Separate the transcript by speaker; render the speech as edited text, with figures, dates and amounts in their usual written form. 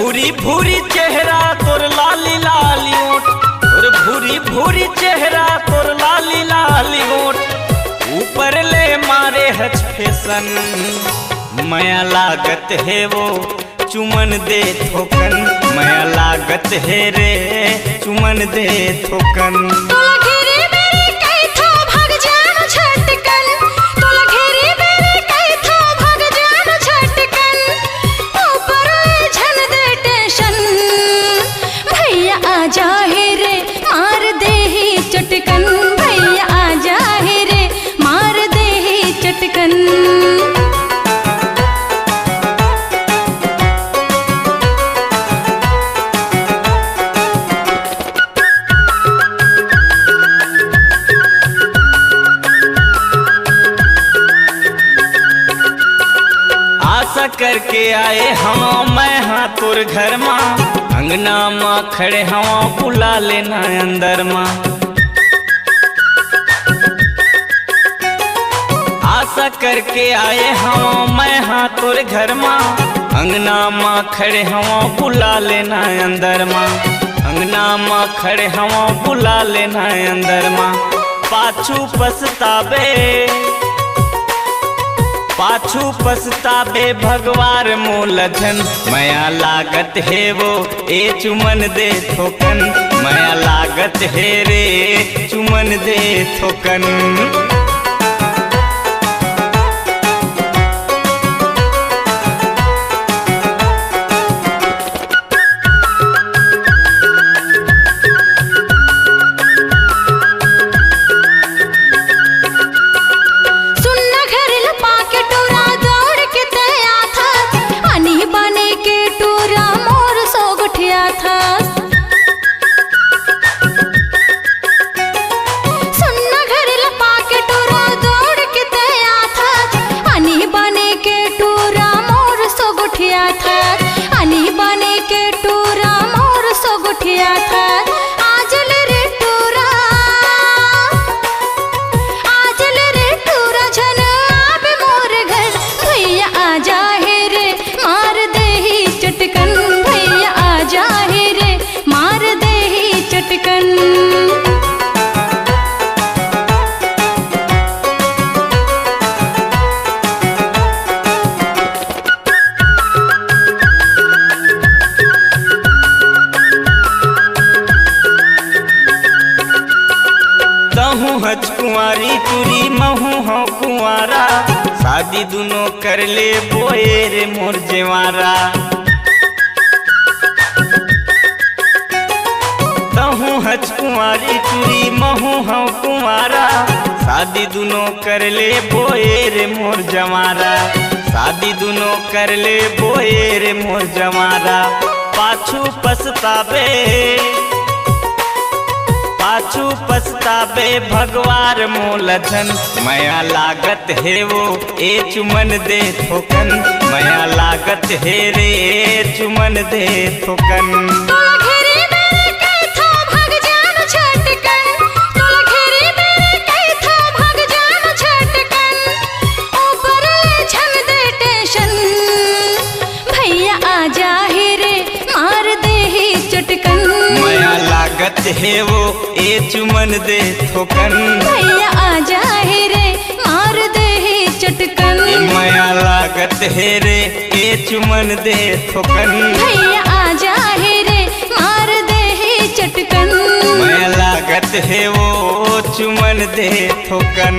Speaker 1: भूरी भूरी चेहरा तोर लाली लाली ओठ, तोर भूरी भूरी चेहरा तोर लाली लाली ओठ। ऊपर ले मारे हच फैशन, माया लागत है वो चुमन दे थोकन, माया लागत है रे चुमन दे थोकन। आशा करके आए हम मैं हाँ तोर घर माँ, अंगना माँ खड़े हवा बुला लेना अंदर माँ। आशा करके आए हम मैं हाँ तोर घर माँ, अंगना माँ खड़े हवा बुला लेना अंदर माँ। अंगना माँ खड़े हवा बुला लेना अंदर माँ। पाछू पछतावे पाछू पछतावे भगवार मोलझन, माया लागत है वो ए चुमन दे थोकन, माया लागत है रे चुमन दे थोकन। हज कुंवारी तुरी महू हो कुंवारा, शादी दोनों कर ले बोए रे मोर जेवारा। तहू हज कुंवारी तुरी महू हो कुंवारा, शादी दोनों कर ले बोए रे मोर जवारा। शादी दोनों कर ले बोए रे मोर जवारा। पाछू पछतावे पाछू पछतावे भगवार मोलझन, माया लागत है वो ए चुमन दे थोकन, माया लागत है रे चुमन दे थोकन। लागत है वो ए चुमन दे थोकन,
Speaker 2: भैया आजा है रे मार दे ही चटकन।
Speaker 1: माया लागत है रे ए चुमन दे थोकन,
Speaker 2: भैया आजा है रे मार दे ही चटकन।
Speaker 1: माया लागत है वो चुमन दे थोकन।